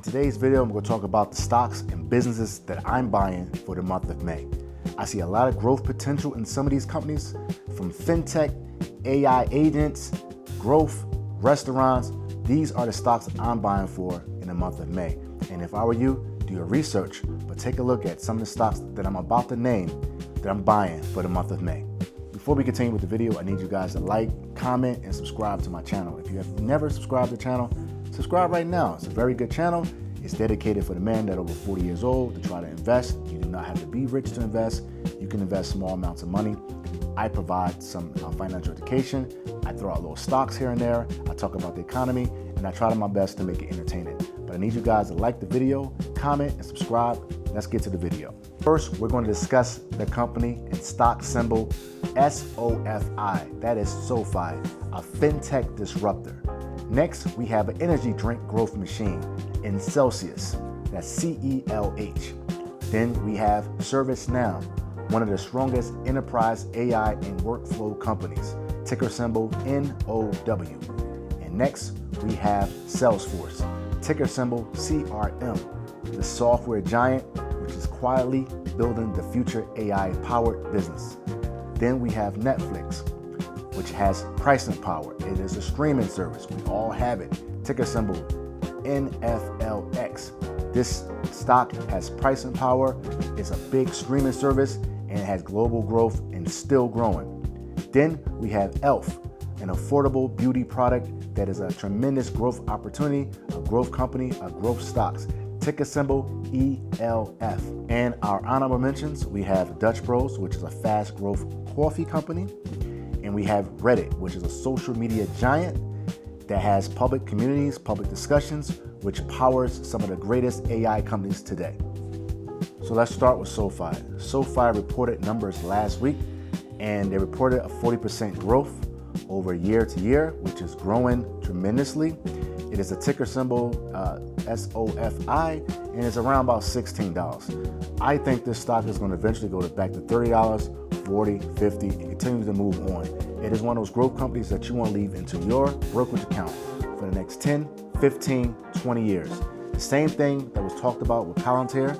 In today's video, I'm going to talk about the stocks and businesses that I'm buying for the month of May. I see a lot of growth potential in some of these companies, from fintech, AI agents, growth, restaurants. These are the stocks I'm buying for in the month of May. And if I were you, do your research, but take a look at some of the stocks that I'm about to name that I'm buying for the month of May. Before we continue with the video, I need you guys to like, comment, and subscribe to my channel. If you have never subscribed to the channel, subscribe right now. It's a very good channel. It's dedicated for the man that over 40 years old to try to invest. You do not have to be rich to invest. You can invest small amounts of money. I provide some financial education. I throw out little stocks here and there. I talk about the economy, and I try my best to make it entertaining. But I need you guys to like the video, comment, and subscribe. Let's get to the video. First, we're going to discuss the company and stock symbol SoFi. That is SoFi, a fintech disruptor. Next, we have an energy drink growth machine in Celsius. That's CELH. Then we have ServiceNow, one of the strongest enterprise AI and workflow companies, ticker symbol NOW. And next, we have Salesforce, ticker symbol CRM, the software giant which is quietly building the future AI-powered business. Then we have Netflix, which has pricing power. It is a streaming service. We all have it. Ticker symbol NFLX. This stock has pricing power. It's a big streaming service and it has global growth and still growing. Then we have e.l.f., an affordable beauty product that is a tremendous growth opportunity, a growth company, a growth stocks. Ticker symbol ELF. And our honorable mentions, we have Dutch Bros, which is a fast growth coffee company. And we have Reddit, which is a social media giant that has public communities, public discussions, which powers some of the greatest AI companies today. So let's start with SoFi. SoFi reported numbers last week, and they reported a 40% growth over year to year, which is growing tremendously. It is a ticker symbol SOFI, and it's around about $16. I think this stock is going to eventually go back to $30, $40, $50, and continue to move on. It is one of those growth companies that you want to leave into your brokerage account for the next 10, 15, 20 years. The same thing that was talked about with Palantir.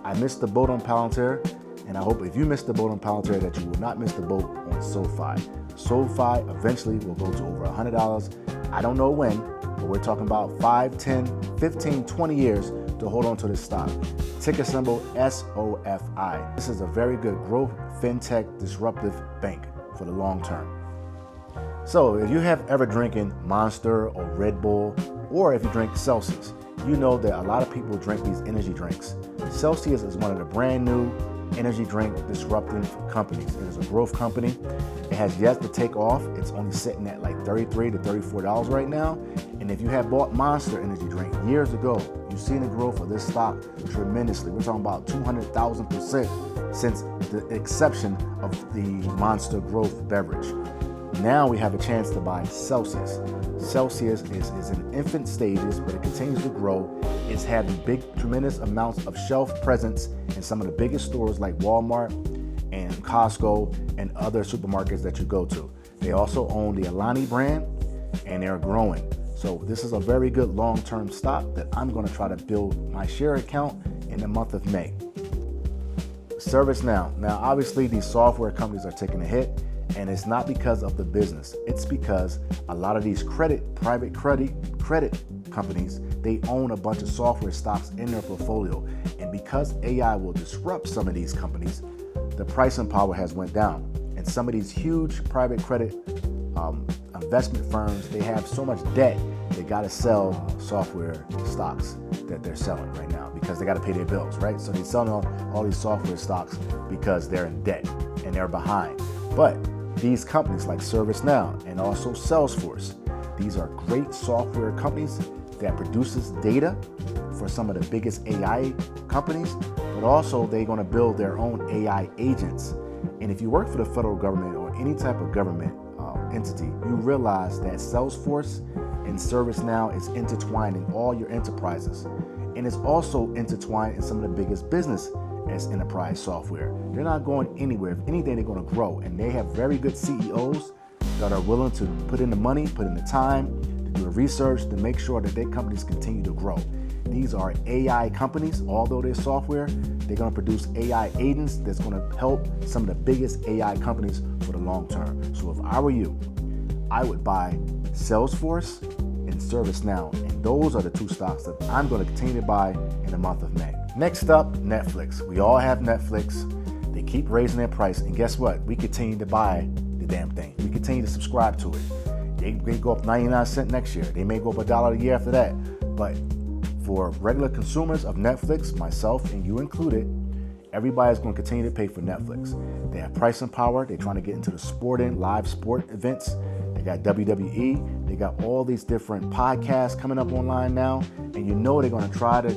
I missed the boat on Palantir, and I hope if you missed the boat on Palantir that you will not miss the boat on SoFi. SoFi eventually will go to over $100. I don't know when, but we're talking about 5, 10, 15, 20 years to hold on to this stock. Ticker symbol SOFI. This is a very good growth fintech disruptive bank for the long term. So if you have ever drinking Monster or Red Bull, or if you drink Celsius, you know that a lot of people drink these energy drinks. Celsius is one of the brand new energy drink disrupting companies. It is a growth company. It has yet to take off. It's only sitting at like $33 to $34 right now. And if you have bought Monster energy drink years ago, you've seen the growth of this stock tremendously. We're talking about 200,000% since the inception of the Monster growth beverage. Now we have a chance to buy Celsius. Celsius is in infant stages, but it continues to grow. It's having tremendous amounts of shelf presence in some of the biggest stores like Walmart and Costco and other supermarkets that you go to. They also own the Alani brand, and they're growing. So this is a very good long-term stock that I'm going to try to build my share account in the month of May. ServiceNow. Now, obviously, these software companies are taking a hit, and it's not because of the business. It's because a lot of these private credit companies, they own a bunch of software stocks in their portfolio. And because AI will disrupt some of these companies, the pricing power has went down. And some of these huge private credit investment firms, they have so much debt, they got to sell software stocks that they're selling right now because they got to pay their bills, right? So they're selling all these software stocks because they're in debt and they're behind. But these companies like ServiceNow and also Salesforce, these are great software companies that produces data for some of the biggest AI companies, but also they're going to build their own AI agents. And if you work for the federal government or any type of government entity, you realize that Salesforce and ServiceNow is intertwined in all your enterprises. And it's also intertwined in some of the biggest business as enterprise software. They're not going anywhere. If anything, they're going to grow. And they have very good CEOs that are willing to put in the money, put in the time, to do the research, to make sure that their companies continue to grow. These are AI companies. Although they're software, they're going to produce AI agents that's going to help some of the biggest AI companies for the long term. So if I were you, I would buy Salesforce and ServiceNow. And those are the two stocks that I'm going to continue to buy in the month of May. Next up, Netflix. We all have Netflix. They keep raising their price. And guess what? We continue to buy the damn thing. We continue to subscribe to it. They may go up 99 cents next year. They may go up $1 a year after that. But for regular consumers of Netflix, myself and you included, everybody's going to continue to pay for Netflix. They have pricing power. They're trying to get into the live sport events. They got WWE. They got all these different podcasts coming up online now. And you know they're going to try to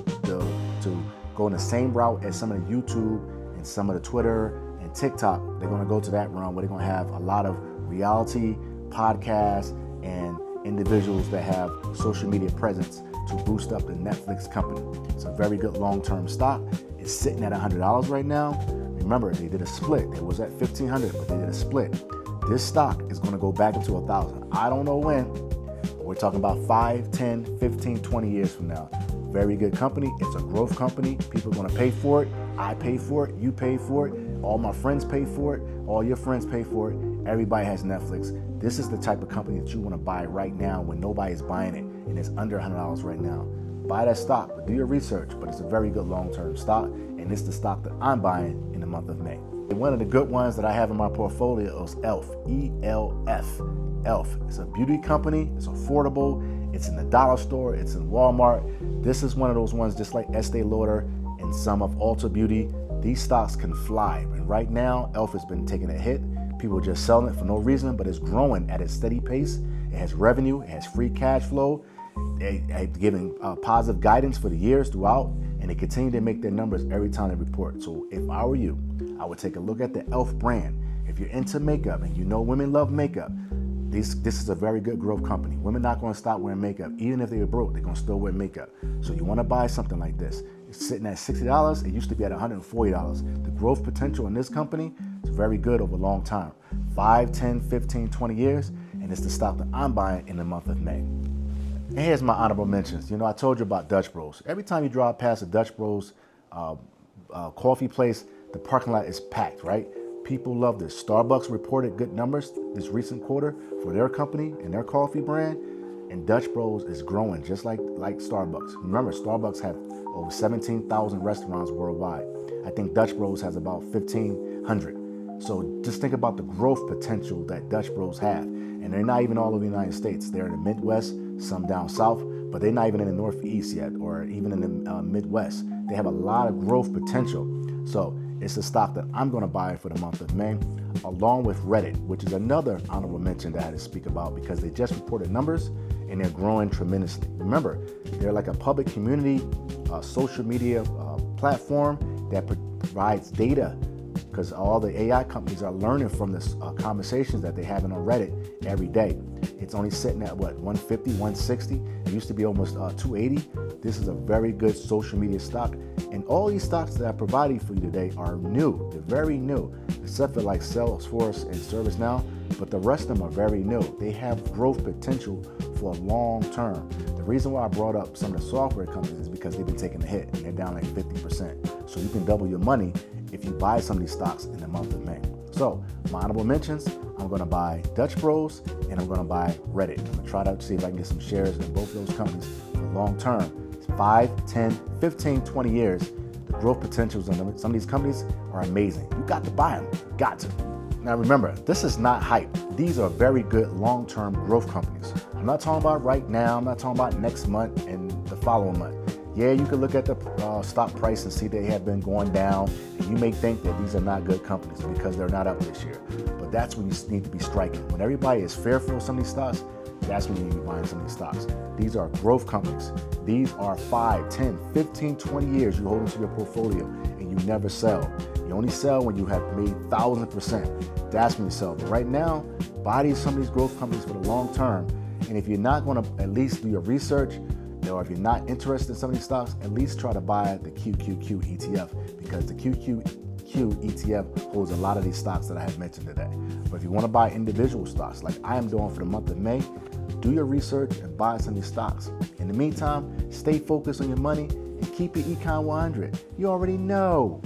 go in the same route as some of the YouTube and some of the Twitter and TikTok. They're going to go to that realm where they're going to have a lot of reality podcasts and individuals that have social media presence to boost up the Netflix company. It's a very good long-term stock. It's sitting at $100 right now. Remember, they did a split. It was at $1,500, but they did a split. This stock is going to go back into $1,000. I don't know when, but we're talking about 5, 10, 15, 20 years from now. Very good company. It's a growth company. People are going to pay for it. I pay for it. You pay for it. All my friends pay for it. All your friends pay for it. Everybody has Netflix. This is the type of company that you want to buy right now when nobody's buying it, and it's under $100 right now. Buy that stock, but do your research. But it's a very good long-term stock, and it's the stock that I'm buying in the month of May. And one of the good ones that I have in my portfolio is ELF, E-L-F. ELF. It's a beauty company. It's affordable. It's in the dollar store. It's in Walmart. This is one of those ones just like Estee Lauder and some of Ulta Beauty. These stocks can fly. And right now, ELF has been taking a hit. People are just selling it for no reason, but it's growing at a steady pace. It has revenue. It has free cash flow. They're giving positive guidance for the years throughout, and they continue to make their numbers every time they report. So if I were you, I would take a look at the ELF brand. If you're into makeup and you know women love makeup, this is a very good growth company. Women not going to stop wearing makeup. Even if they're broke, they're going to still wear makeup. So you want to buy something like this. It's sitting at $60. It used to be at $140. The growth potential in this company is very good over a long time. 5, 10, 15, 20 years, and it's the stock that I'm buying in the month of May. And here's my honorable mentions. You know, I told you about Dutch Bros. Every time you drive past a Dutch Bros coffee place, the parking lot is packed, right? People love this. Starbucks reported good numbers this recent quarter for their company and their coffee brand, and Dutch Bros is growing just like Starbucks. Remember, Starbucks have over 17,000 restaurants worldwide. I think Dutch Bros has about 1,500. So just think about the growth potential that Dutch Bros have. And they're not even all over the United States. They're in the Midwest, some down south, but they're not even in the Northeast yet, or even in the Midwest. They have a lot of growth potential. So it's a stock that I'm going to buy for the month of May, along with Reddit, which is another honorable mention that I had to speak about because they just reported numbers and they're growing tremendously. Remember, they're like a public community social media platform that provides data, because all the AI companies are learning from this conversations that they're having on Reddit every day. It's only sitting at what, 150, 160? It used to be almost 280. This is a very good social media stock. And all these stocks that I provided for you today are new. They're very new, except for like Salesforce and ServiceNow, but the rest of them are very new. They have growth potential for a long term. The reason why I brought up some of the software companies is because they've been taking a hit and they're down like 50%. So you can double your money if you buy some of these stocks in the month of May. So my honorable mentions, I'm going to buy Dutch Bros and I'm going to buy Reddit. I'm going to try to see if I can get some shares in both of those companies for the long term. 5, 10, 15, 20 years, the growth potentials in some of these companies are amazing. You got to buy them. You got to. Now remember, this is not hype. These are very good long-term growth companies. I'm not talking about right now. I'm not talking about next month and the following month. Yeah, you can look at the stock price and see they have been going down, and you may think that these are not good companies because they're not up this year. But that's when you need to be striking. When everybody is fearful of some of these stocks, that's when you need to be buying some of these stocks. These are growth companies. These are 5, 10, 15, 20 years you hold into your portfolio and you never sell. You only sell when you have made 1,000%. That's when you sell. But right now, buy some of these growth companies for the long term. And if you're not going to at least do your research, or if you're not interested in some of these stocks, at least try to buy the QQQ ETF, because the QQQ ETF holds a lot of these stocks that I have mentioned today. But if you want to buy individual stocks like I am doing for the month of May, do your research and buy some of these stocks. In the meantime, stay focused on your money and keep your Econ 100. You already know.